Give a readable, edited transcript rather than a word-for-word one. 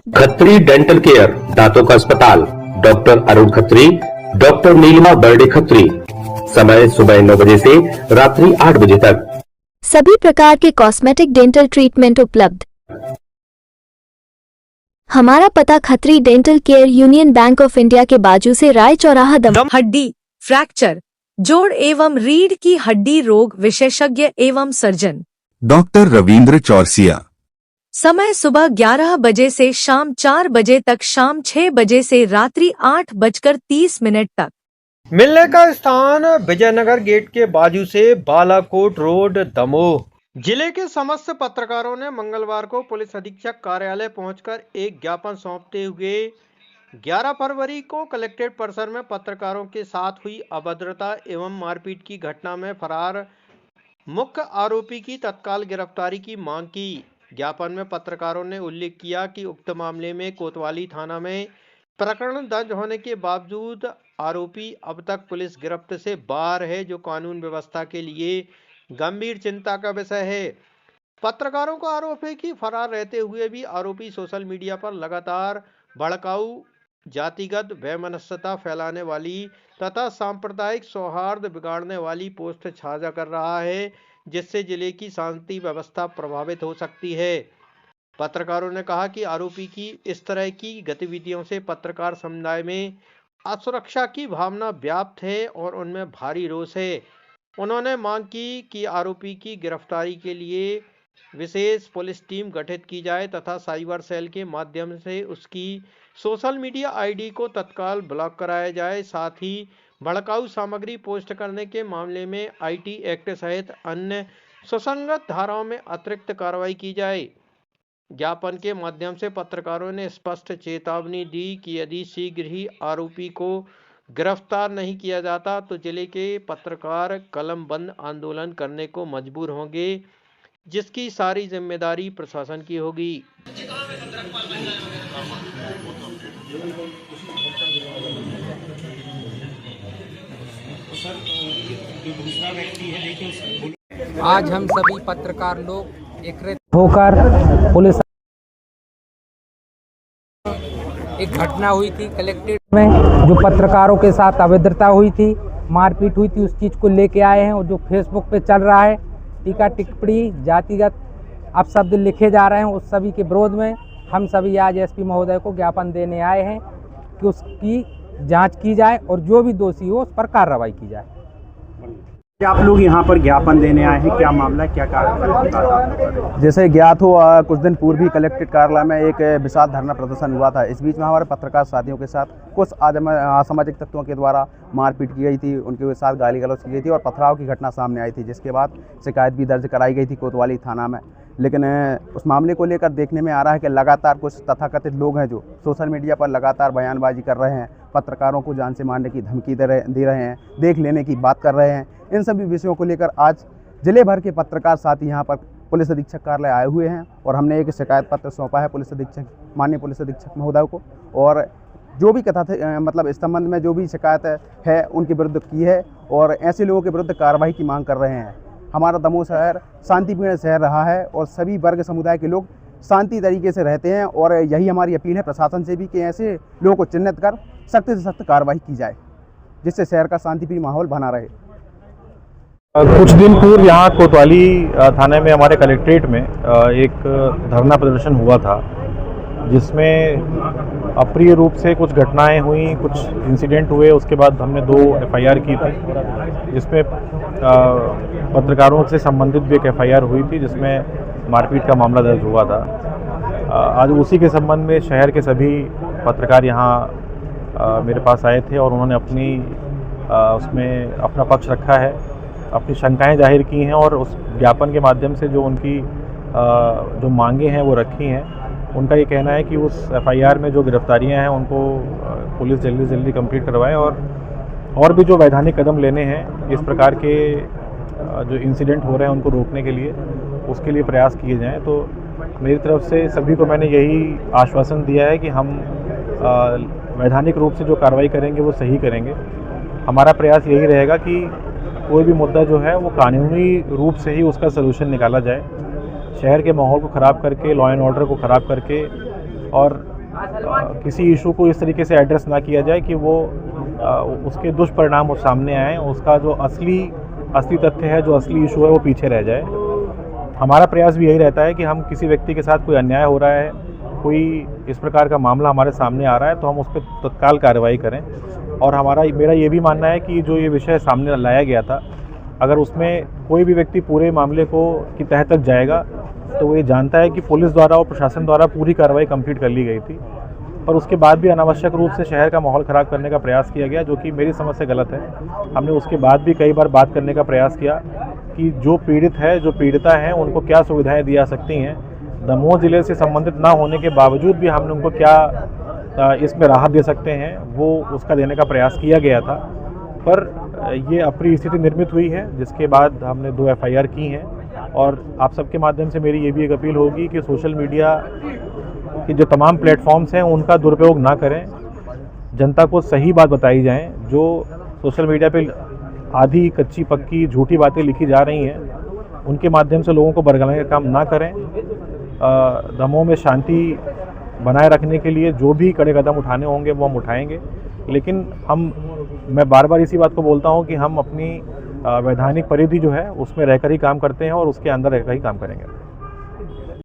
Khatri dental care, दांतों का अस्पताल, डॉक्टर अरुण खत्री, डॉक्टर नीलिमा बर्डे खत्री। समय सुबह 9 बजे से रात्रि 8 बजे तक। सभी प्रकार के कॉस्मेटिक डेंटल ट्रीटमेंट उपलब्ध। हमारा पता Khatri dental care, union bank of India के बाजू से राय चौराहा, दम। हड्डी, फ्रैक्चर, जोड़ एवं रीढ़ की हड्डी रोग विशेषज्ञ एवं सर्जन डॉक्टर रविंद्र चौरसिया। समय सुबह 11 बजे से शाम 4 बजे तक, शाम 6 बजे से रात्रि 8:30 तक। मिलने का स्थान विजयनगर गेट के बाजू से बालाकोट रोड, दमोह। जिले के समस्त पत्रकारों ने मंगलवार को पुलिस अधीक्षक कार्यालय पहुंचकर एक ज्ञापन सौंपते हुए 11 फरवरी को कलेक्ट्रेट परिसर में पत्रकारों के साथ हुई अभद्रता एवं मारपीट की घटना में फरार मुख्य आरोपी की तत्काल गिरफ्तारी की मांग की। ज्ञापन में पत्रकारों ने उल्लेख किया कि उक्त मामले में कोतवाली थाना में प्रकरण दर्ज होने के बावजूद आरोपी अब तक पुलिस गिरफ्त से बाहर है, जो कानून व्यवस्था के लिए गंभीर चिंता का विषय है। पत्रकारों का आरोप है कि फरार रहते हुए भी आरोपी सोशल मीडिया पर लगातार भड़काऊ, जातिगत वैमनस्यता फैलाने वाली तथा सांप्रदायिक सौहार्द बिगाड़ने वाली पोस्ट साझा कर रहा है, जिससे जिले की शांति व्यवस्था प्रभावित हो सकती है। पत्रकारों ने कहा कि आरोपी की इस तरह की गतिविधियों से पत्रकार समुदाय में असुरक्षा की भावना व्याप्त है और उनमें भारी रोष है। उन्होंने मांग की कि आरोपी की गिरफ्तारी के लिए विशेष पुलिस टीम गठित की जाए तथा साइबर सेल के माध्यम से उसकी सोशल मीडिया आईडी को तत्काल ब्लॉक कराया जाए। साथ ही भड़काऊ सामग्री पोस्ट करने के मामले में आईटी एक्ट सहित अन्य सुसंगत धाराओं में अतिरिक्त कार्रवाई की जाए। ज्ञापन के माध्यम से पत्रकारों ने स्पष्ट चेतावनी दी कि यदि शीघ्र ही आरोपी को गिरफ्तार नहीं किया जाता तो जिले के पत्रकार कलम बंद आंदोलन करने को मजबूर होंगे, जिसकी सारी जिम्मेदारी प्रशासन की होगी। आज हम सभी पत्रकार लोग एकत्रित होकर पुलिस एक घटना हुई थी कलेक्ट्रेट में, जो पत्रकारों के साथ अभद्रता हुई थी, मारपीट हुई थी, उस चीज़ को लेके आए हैं। और जो फेसबुक पे चल रहा है टीका टिप्पणी, जातिगत अपशब्द लिखे जा रहे हैं, उस सभी के विरोध में हम सभी आज एसपी महोदय को ज्ञापन देने आए हैं कि उसकी जांच की जाए और जो भी दोषी हो उस पर कार्रवाई की जाए। आप लोग यहाँ पर ज्ञापन देने आए हैं, क्या मामला है, क्या कारण? जैसे ज्ञात हो, कुछ दिन पूर्व ही कलेक्ट्रेट कार्यालय में एक विशाल धरना प्रदर्शन हुआ था। इस बीच में हमारे पत्रकार साथियों के साथ कुछ असामाजिक तत्वों के द्वारा मारपीट की गई थी, उनके साथ गाली गलौज की गई थी और पथराव की घटना सामने आई थी, जिसके बाद शिकायत भी दर्ज कराई गई थी कोतवाली थाना में। लेकिन उस मामले को लेकर देखने में आ रहा है कि लगातार कुछ तथाकथित लोग हैं जो सोशल मीडिया पर लगातार बयानबाजी कर रहे हैं, पत्रकारों को जान से मारने की धमकी दे रहे हैं, देख लेने की बात कर रहे हैं। इन सभी विषयों को लेकर आज जिले भर के पत्रकार साथी यहाँ पर पुलिस अधीक्षक कार्यालय आए हुए हैं और हमने एक शिकायत पत्र सौंपा है माननीय पुलिस अधीक्षक महोदय को, और जो भी मतलब इस संबंध में जो भी शिकायत है उनके विरुद्ध की है और ऐसे लोगों के विरुद्ध कार्रवाई की मांग कर रहे हैं। हमारा दमोह शहर शांतिपूर्ण शहर रहा है और सभी वर्ग समुदाय के लोग शांति तरीके से रहते हैं और यही हमारी अपील है प्रशासन से भी कि ऐसे लोगों को चिन्हित कर सख्त से सख्त कार्रवाई की जाए, जिससे शहर का शांतिप्रिय माहौल बना रहे। कुछ दिन पूर्व यहाँ कोतवाली थाने में हमारे कलेक्ट्रेट में एक धरना प्रदर्शन हुआ था, जिसमें अप्रिय रूप से कुछ घटनाएं हुई, कुछ इंसिडेंट हुए। उसके बाद हमने 2 एफआईआर की थी, जिसमें पत्रकारों से संबंधित भी एक एफआईआर हुई थी, जिसमें मारपीट का मामला दर्ज हुआ था। आज उसी के संबंध में शहर के सभी पत्रकार यहाँ मेरे पास आए थे और उन्होंने उसमें अपना पक्ष रखा है, अपनी शंकाएं जाहिर की हैं और उस ज्ञापन के माध्यम से जो उनकी जो मांगे हैं वो रखी हैं। उनका ये कहना है कि उस एफआईआर में जो गिरफ्तारियां हैं उनको पुलिस जल्दी से जल्दी कंप्लीट करवाए और भी जो वैधानिक कदम लेने हैं इस प्रकार के जो इंसिडेंट हो रहे हैं उनको रोकने के लिए, उसके लिए प्रयास किए जाएं। तो मेरी तरफ से सभी को मैंने यही आश्वासन दिया है कि हम वैधानिक रूप से जो कार्रवाई करेंगे वो सही करेंगे। हमारा प्रयास यही रहेगा कि कोई भी मुद्दा जो है वो कानूनी रूप से ही उसका सलूशन निकाला जाए। शहर के माहौल को ख़राब करके, लॉ एंड ऑर्डर को ख़राब करके और किसी इशू को इस तरीके से एड्रेस ना किया जाए कि वो उसके दुष्परिणाम वो सामने आए, उसका जो असली तथ्य है, जो असली इशू है वो पीछे रह जाए। हमारा प्रयास भी यही रहता है कि हम किसी व्यक्ति के साथ कोई अन्याय हो रहा है, कोई इस प्रकार का मामला हमारे सामने आ रहा है तो हम उस पर तत्काल कार्रवाई करें। और मेरा ये भी मानना है कि जो ये विषय सामने लाया गया था, अगर उसमें कोई भी व्यक्ति पूरे मामले की तह तक जाएगा तो वो ये जानता है कि पुलिस द्वारा और प्रशासन द्वारा पूरी कार्रवाई कंप्लीट कर ली गई थी, पर उसके बाद भी अनावश्यक रूप से शहर का माहौल ख़राब करने का प्रयास किया गया, जो कि मेरी समझ से गलत है। हमने उसके बाद भी कई बार बात करने का प्रयास किया कि जो पीड़ित है, जो पीड़िता हैं, उनको क्या सुविधाएं दी जा सकती हैं। दमोह ज़िले से संबंधित ना होने के बावजूद भी हमने उनको क्या इसमें राहत दे सकते हैं, वो उसका देने का प्रयास किया गया था। पर ये अप्रिय स्थिति निर्मित हुई है, जिसके बाद हमने 2 FIR की हैं। और आप सबके माध्यम से मेरी ये भी एक अपील होगी कि सोशल मीडिया कि जो तमाम प्लेटफॉर्म्स हैं उनका दुरुपयोग ना करें, जनता को सही बात बताई जाए। जो सोशल मीडिया पे आधी कच्ची पक्की झूठी बातें लिखी जा रही हैं, उनके माध्यम से लोगों को बरगलाने का काम ना करें। दमोह में शांति बनाए रखने के लिए जो भी कड़े कदम उठाने होंगे वो हम उठाएंगे, लेकिन मैं बार बार इसी बात को बोलता हूँ कि हम अपनी वैधानिक परिधि जो है उसमें रहकर ही काम करते हैं और उसके अंदर रहकर ही काम करेंगे।